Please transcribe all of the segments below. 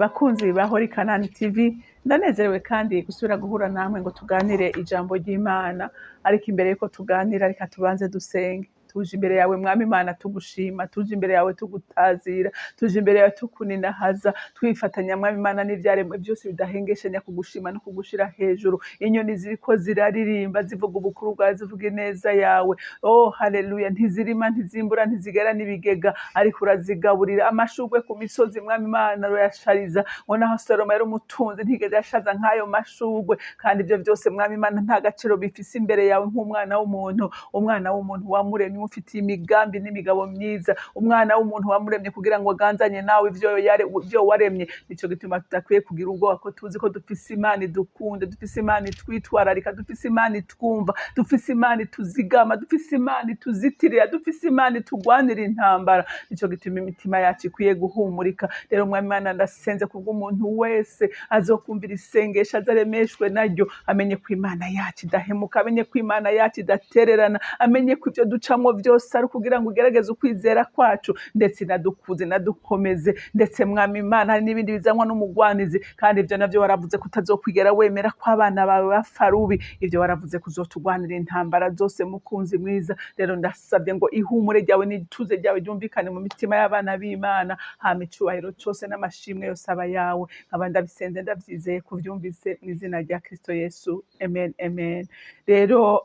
bakunzi ba Holy Canaan TV, ndanezerewe kandi gusubira guhura namwe ngo tuganire ijambo ry'Imana. Ariko imbere yuko tuganira, reka tubanze dusenge. Tuje imbere yawe Mwami Imana tugushima, tuje imbere yawe tugutazira, tuje imbere yawe tukuninahaza, twifatanya Mwami Imana n'ivyaremwe byose bidahengeshanya kugushima no kugushira hejuru. Inyoni ziriko ziraririmba zivuga ubukuru bwawe, zivuga ineza yawe. Oh haleluya, ntizirima ntizimbura ntizigera n'ibigega, ariko urazigaburira. Amashurwe ku misozi Mwami Imana urayashariza, ngo naho Salomo yari umutunzi ntigeze yashaza nk'ayo mashurwe. Kandi ibyo byose Mwami Imana nta gaciro bifise imbere yawe nk'umwana w'umuntu. Umwana w'umuntu wamuremye ufitiye imigambi n'imigabo myiza. Umwana w'umuntu wamuremye kugira ngo aganzanye nawe ivyo waremye. Nico gituma tudakwiye kugira ubwoba, ko tuzi ko dufise Imana idukunda, dufise Imana itwitwararika, dufise Imana itwumva, dufise Imana ituzigama, dufise Imana ituzitirira, dufise Imana itugwanira intambara. Nico gituma imitima yacu ikwiye guhumurika. Rero Mwami Imana ndasenze kubw'umuntu wese azokumvira isengesho, azaremeshwe naryo, amenye ko Imana yacu idahemuka, amenye ko Imana yacu idatererana, amenye ko ivyo ducamwo byose ari kugira ngo ugerageze ukwizera kwacu, ndetse inadukuze inadukomeze. Ndetse Mwami Imana hari n'ibindi bizanwa n'umugwanizi, kandi ivyo navyo waravuze ko utazokwigera wemera ko abana bawe bapfa rubi. Ivyo waravuze ko uzotugwanira intambara zose mukunzi mwiza. Rero ndasabye ngo ihumure ryawe n'ituze ryawe ryumvikane mu mitima y'abana b'Imana, hama icubahiro cose n'amashimwe yose aba yawe. Nkaba ndabisenze ndavyizeye kuvyumvise mu izina rya Kristo Yesu, amen amen. Rero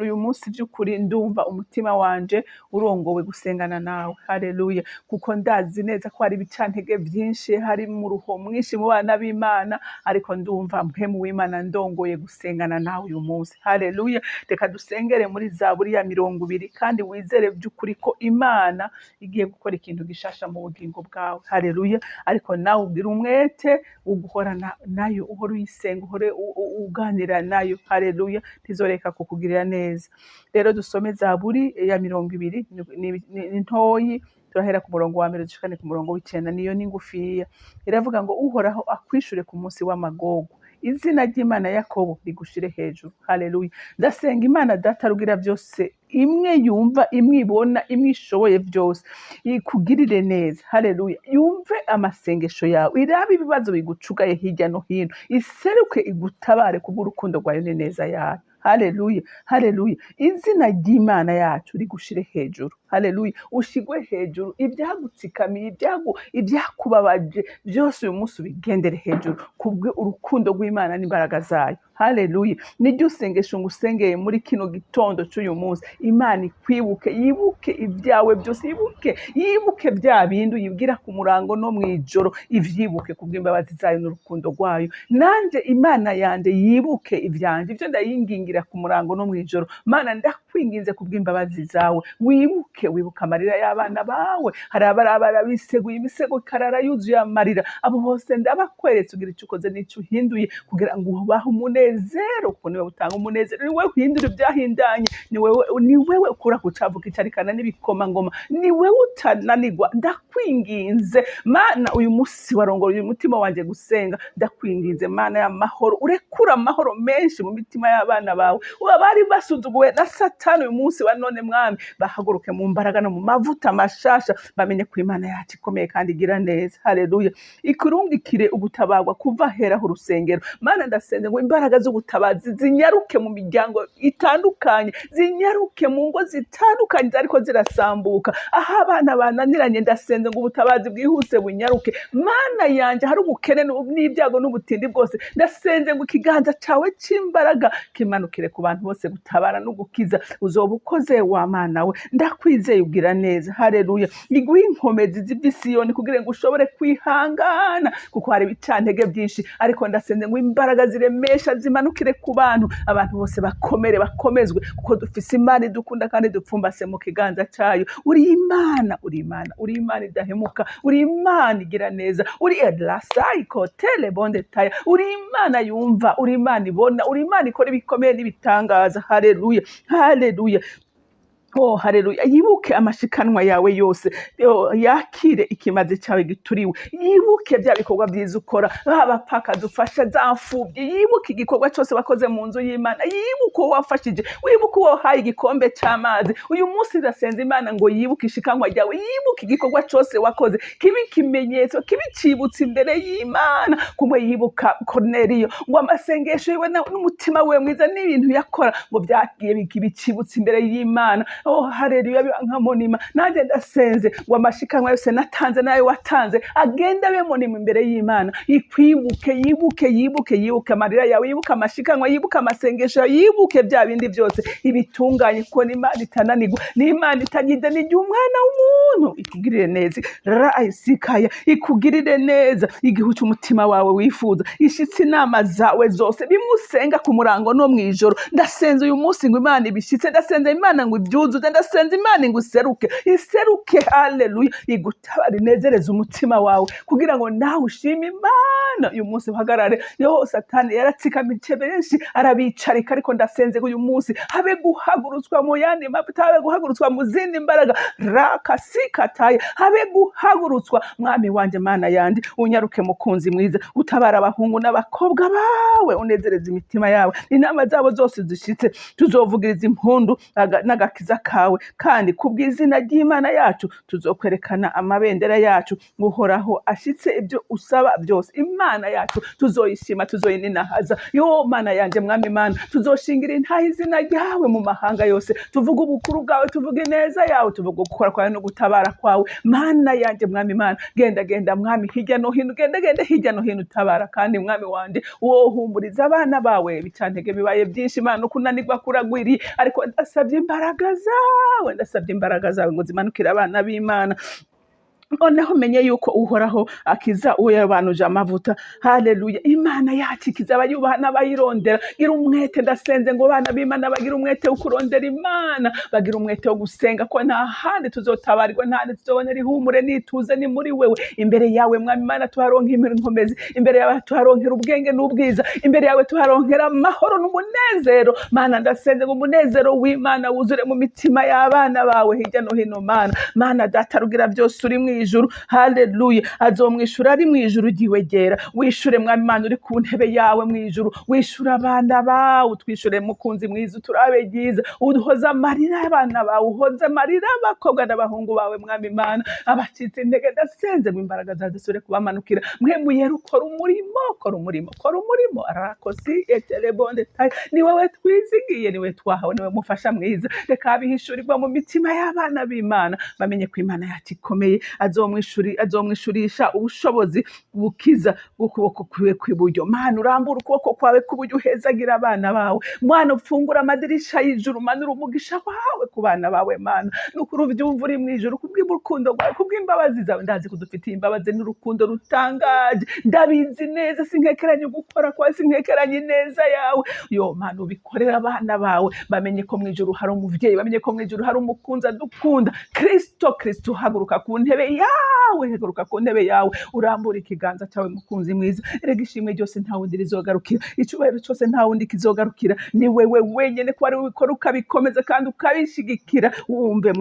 uyu munsi by'ukuri ndumva umutima wanje urongowe gusengana nawe. Haleluya, kuko ndazi neza ko hari ibicantege byinshi, hari mu ruho mwinshi mu bana b'Imana, ariko ndumva mpemu w'Imana ndongoye gusengana nawe uyu munsi. Haleluya, reka dusengere muri Zaburi ya 20, kandi wizere by'ukuri ko Imana igiye gukora ikintu gishasha mu bugingo bwawe. Haleluya, ariko nawe ugira umwete uguhorana nayo, uhora uyisenga, uhore uganira nayo. Haleluya, ntizoreka kukugirira neza. Rero dusome Zaburi ya 20, ni ntoyi, turahera ku murongo wa mbere dushikane ku murongo w'icenda. Niyo ni ngufiya. Iravuga ngo uhoraho akwishure ku munsi w'amagogo, izina ry'Imana Yakobo rigushire hejuru. Haleluya, ndasenga Imana Data rugira byose, imwe yumva, imwe ibona, imwe ishoboye byose, ikugirire neza. Haleluya, yumve amasengesho yawe, irabe ibibazo bigucugaye hirya no hino, iseruke igutabare kubw'urukundo rwayo n'ineza yayo. Haleluya, haleluya, izina ry'Imana yacu rigushire hejuru. Haleluya, ushigwe hejuru, ibyagutsikamiye, ibyakubabaje byose uyu munsi ubigendere hejuru kubwe urukundo rw'Imana n'imbaraga zayo. Haleluya, niryo usengesho ngusengeye muri kino gitondo cy'uyu munsi. Imana ikwibuke, yibuke ibyawe byose, yibuke bya bintu yibwira ku murango no mwijoro, ivyibuke kubw'imbabazi zayo n'urukundo rwayo. Nanje Imana yanje yibuke ivyanje, ivyo ndayingingira ku murango no mwijoro. Mana ndakwinginze kubw'imbabazi zawe, wibuke amarira y'abana bawe. Hari abarabara biseguye, imisego karara yuzuye amarira. Abo bose ndabakweretse, ugira icyo ukoze n'icyo uhinduye kugira ngo ubahe umunezero, kuko niwe utanga umunezero, niwe uhindura ibyahindanye, ni wewe ukura ku cavu kicarikana n'ibikomangoma, ni wewe utananirwa. Ndakwinginze Mana, uyu munsi warongora uyu mutima wanje gusenga. Ndakwinginze Mana y'amahoro, urekura amahoro menshi mu mitima y'abana bawe. Bari basuzuguwe na Satani, uyu munsi wa none Mwami bahaguruke mu mbaraga no mu mavuta mashasha, bamenye ko Imana yacu ikomeye kandi igira neza. Haleluya, ikurungikire ubutabarwa kuva heraho urusengero. Mana ndasenze ngo imbaraga z'ubutabazi zinyaruke mu miryango itandukanye, zinyaruke mu ngo zitandukanye ariko zirasambuka. Aho abana bananiranye, ndasenze ngo ubutabazi bwihuse bunyaruke. Mana yanje, hari ubukene n'ibyago n'ubutindi bwose, ndasenze ngo ikiganza cawe c'imbaraga kimanukire ku bantu bose, gutabara no gukiza uzoba ukoze wa Mana we. Ndakwizeye ugira neza. Haleluya, iguhe inkomezi z'Isiyoni kugira ngo ushobore kwihangana, kuko hari ibicantege byinshi, ariko ndasenze ngo imbaraga ziremesha zimanukire ku bantu, abantu bose bakomere, bakomezwe, kuko dufise Imana idukunda kandi dupfumbase mu kiganza cayo. Uri Imana, uri Imana, uri Imana idahemuka, uri Imana igira neza, uri Elasai Kotele Bonde Taya, uri Imana yumva, uri Imana ibona, uri Imana ikora ibikomeye n'ibitangaza. Haleluya, haleluya. Oh, haleluya, yibuke amashikanwa yawe yose, yakire ikimazi cyawe gituriwe, yibuke bya bikorwa byiza ukora, abapfaka dufasha, za mfubyi, yibuke igikorwa cyose wakoze mu nzu y'Imana, yibuke uwo wafashije, wibuke uwo wahaye igikombe cy'amazi. Uyu munsi ndasenza Imana ngo yibuke ishikanwa ryawe, yibuke igikorwa cyose wakoze, kibe ikimenyetso, kibe icibutso imbere y'Imana, kumwe yibuka Korneliyo ngo amasengesho yiwe n'umutima we mwiza n'ibintu yakora ngo byagiye bikiba icibutso imbere y'Imana. Oh, haleluya, nka monima nanjye ndasenze ngo amashikanwa yose natanze nayo watanze agenda abe monima imbere y'Imana, ikwibuke, yibuke amarira yawe, yibuke amashikanwa, yibuke amasengesho, yibuke bya bindi byose ibitunganye, ko n'Imana itananirwa, n'Imana itanyida, n'igihe umwana w'umuntu ikugirire neza, rayisikaya ikugirire neza, igihe umutima wawe wifuza, ishitse inama zawe zose, bimusenga ku murango no mwijoro. Ndasenze uyu munsi ngo Imana ibishitse, ndasenze Imana ngo ibyuzuze, ndasenze Imana ngo iseruke, haleluya, igutabara, inezereze umutima wawe kugira ngo nawe ushime Imana. Uyu munsi uhagarare, yo Satani yaratsikamice benshi arabicarika, ariko ndasenze uyu munsi habe guhagurutswa mu yandi mavuta, habe guhagurutswa mu zindi mbaraga, rakasikataye, habe guhagurutswa. Mwami wanje, Mana yandi, unyaruke mukunzi mwiza, utabara abahungu n'abakobwa bawe, unezereze imitima yawe, inama zabo zose zishitse, tuzovugiriza impundu n'agakiza kawe, kandi kubw'izina ry'Imana yacu tuzokwerekana amabendera yacu. Uhoraho ashitse ibyo usaba byose, Imana yacu tuzoyishima, tuzoyininahaza. Yo Mana yanje, Mwami Mana, tuzoshingira intahe izina ryawe mu mahanga yose, tuvuga ubukuru bwawe, tuvuga ineza yawe, tuvuga gukora kwawe no gutabara kwawe. Mana yanje, Mwami Mana, genda Mwami hirya no hino, genda hirya no hino utabara, kandi Mwami wanje wohumuriza abana bawe, bicantege bibaye byinshi Mana, kunanirwa kuragwiri, ariko ndasabye imbaraga zawe ngo zimanukire abana b'Imana. Noneho menye yuko Uhoraho akiza uwo yabanuje amavuta. Haleluya, Imana yacu ikiza abayubaha n'abayirondera. Gira umwete, ndasenze ngo abana b'Imana bagira umwete wo kurondera Imana, bagira umwete wo gusenga, ko nta handi tuzotabarirwa, nta handi tuzobonera ihumure n'ituze, ni muri wewe. Imbere yawe Mwami Imana tuharonkera inkomezi, imbere yawe tuharonkera ubwenge n'ubwiza, imbere yawe tuharonkera amahoro n'umunezero. Mana, ndasenze ngo umunezero w'Imana wuzure mu mitima y'abana bawe hirya no hino. Mana data rugira byose uri mu ijuru, haleluya, azomwishura ari mu ijuru giwegera. Wishure Mwami Imana uri ku ntebe yawe mu ijuru, wishure abana bawe, twishure mukunzi mwiza, turabe byiza, uhoza amarira y'abana bawe, uhoza amarira y'abakobwa n'abahungu bawe Mwami Imana, abacitse intege. Ndasenze ngo imbaraga zawe zisubire kubamanukira, mwe muyera ukora umurimo, arakosi eterebonde tayi, ni wowe twizigiye, ni wowe twahawe, ni wowe mufasha mwiza. Reka bihishurirwa mu mitima y'abana b'Imana, bamenye ko Imana yacu ikomeye, azomwishurisha ubushobozi bukiza bw'ukuboko kwiwe kw'iburyo. Mana, urambura ukuboko kwawe kw'iburyo, uhezagira abana bawe. Mwana, ufungura amadirisha y'ijuru, manura umugisha wawe ku bana bawe. Mana, nukuri uvyumva uri mu ijuru, kubw'urukundo rwawe, kubw'imbabazi zawe. Ndazi kudufitiye imbabazi n'urukundo rutangaje, ndabizi neza, sinkekeranye gukora kwawe, sinkekeranye ineza yawe. Yo Mana, ubikorera abana bawe, bamenye ko mu ijuru hari umuvyeyi, bamenye ko mu ijuru hari umukunzi adukunda. Kristo, haguruka ku ntebe yawe, urambura ikiganza cyawe mukunzi mwiza. Erega ishimwe ryose nta wundi rizogarukira, icyubahiro cyose nta wundi kizogarukira, ni wewe wenyene ko ari ubikora ukabikomeza kandi ukabishigikira. Wumve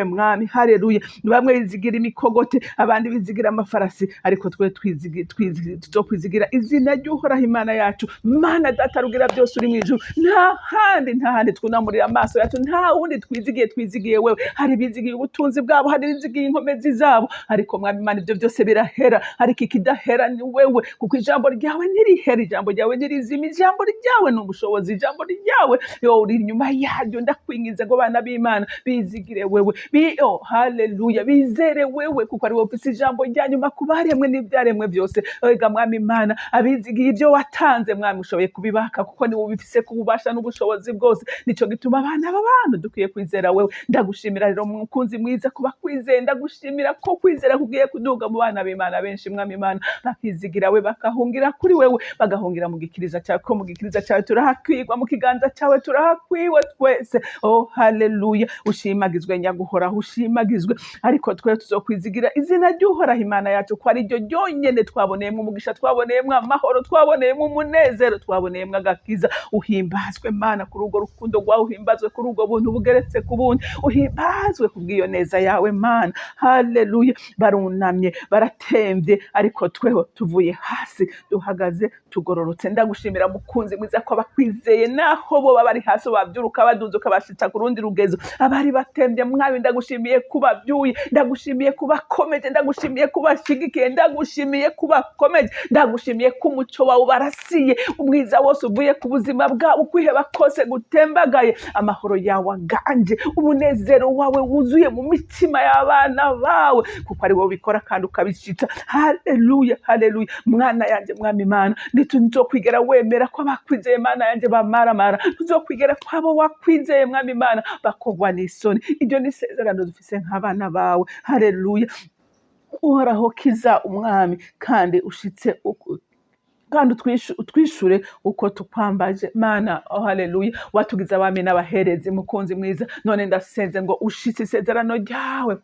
Mwami, haleluya. Bamwe bizigira imikogote, abandi bizigira amafarasi, ariko twe tuzokwizigira izina ry'Uhoraho Imana yacu. Mana data rugira byose uri mu ijuru, nta handi twunamurira amaso yacu, nta wundi twizigiye wewe. Hari bizigiye ubutunzi bwabo, hari bizigiye inkomezi zabo, ariko Mwami Imana ibyo byose birahera, ariko ikidahera ni wewe, kuko ijambo ryawe ntirihera, ijambo ryawe ntirizima, ijambo ryawe ni ubushobozi, ijambo ryawe uri inyuma yaryo. Ndakwinginze ngo abana b'Imana bizigire wewe, haleluya, bizere wewe, kuko ari wowe ufise ijambo rya nyuma ku baremwe n'ibyaremwe byose. Ega Mwami Imana, abizigiye ibyo watanze Mwami, ushoboye kubibaka, kuko ni wowe ubifise kububasha n'ubushobozi bwose. Nico gituma abana b'abantu dukwiye kwizera wewe. Ndagushimira rero mukunzi mwiza kuba kwizeye, ndagushimira turizera ko kwizera kugiye kuduga mu bana b'Imana benshi mwami Imana bakizigira we bakahungira kuri wewe bagahungira mu gikiriza cyawe ko mu gikiriza cyawe turahakwigwa mu kiganza cyawe turahakwiwe twese oh haleluya ushimagizwe nyaguhoraho ushimagizwe ariko twe tuzokwizigira izina ry'uhoraho Imana yacu ko ari ryo ryonyene twaboneyemo umugisha twaboneyemo amahoro twaboneyemo umunezero twaboneyemo agakiza uhimbazwe Mana kuri urwo rukundo rwawe uhimbazwe kuri urwo buntu bugeretse ku bundi uhimbazwe kubw'iyo neza yawe Mana haleluya barunamye baratemvye ariko tweho tuvuye hasi duhagaze tugororotse ndagushimira mukunzi mwiza ko abakwizeye naho bo bari hasi babyuruka baduzuka bashitsa ku rundi rugezo abari batemvye mwabi ndagushimiye kubabyuye ndagushimiye kubakomeje ndagushimiye kubashigikiye ndagushimiye kubakomeje ndagushimiye ko umuco wawe barasiye umwiza wose uvuye ku buzima bwabo kwiheba kose gutembagaye amahoro yawe aganje umunezero wawe wuzuye mu mitima y'abana bawe kuko ari wowe bikora kandi ukabishitsa haleluya haleluya mwana yanje mwami Imana nituzokwigera wemera ko abakwizeye Mana yanje bamaramara tuzokwigera ko abo wakwizeye mwami Imana bakogwa n'isoni iryo ni isezerano dufise nk'abana bawe haleluya uhoraho kiza umwami kandi ushitse kandi utwishure uko tukwambaje Mana oh haleluya watugize abami n'abaherezi mukunzi mwiza none ndasenze ngo ushitse isezerano ryawe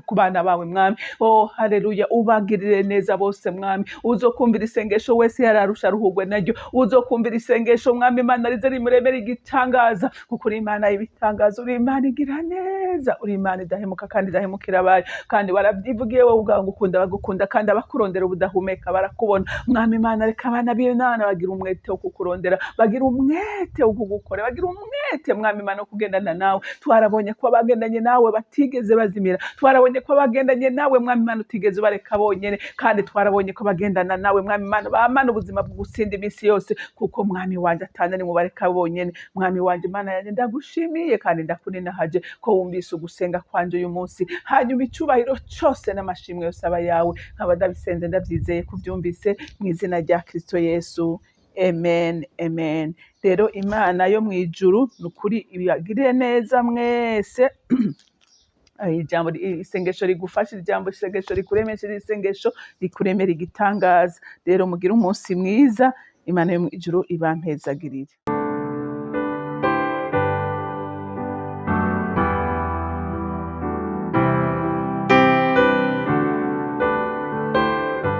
ku bana bawe mwami oh haleluya ubagirire neza bose mwami uzokumvira isengesho wese yararusha ruhugwe naryo uzokumvira isengesho mwami Imana rize rimuremera igitangaza kuko uri Imana y'ibitangaza uri Imana igira neza uri Imana idahemuka kandi idahemukira abayo kandi warabyivugiye wowe ubwawe ngukunda bagukunda kandi abakurondera ubudahumeka barakubona mwami Imana reka abana b'Imana bagira umwete wo kukurondera bagira umwete wo kugukora bagira umwete mwami Imana kugendana nawe twarabonye ko abagendanye nawe batigeze bazimira twarabonye ko abagendanye nawe mwami Imana utigeze bareka bonyene kandi twarabonye ko bagendana nawe mwami Imana bamana ubuzima bwo gusinda iminsi yose kuko mwami wanje atanani mu bareka bonyene mwami wanje Imana yanjye ndagushimiye kandi ndakuninahaje ko wumvise ugusenga kwanje uyu munsi hanyuma icubahiro cyose n'amashimwe yose aba yawe nkaba ndabisenze ndabyizeye kuvyumvise mu izina rya Kristo Yesu amen amen rero Imana yo mwijuru nukuri ibagirire neza mwese ijambo isengesho rigufasha ijambo isengesho rikuremesha isengesho rikuremera igitangaza rero mugira umunsi mwiza Imana yo mwijuru ibampezagirire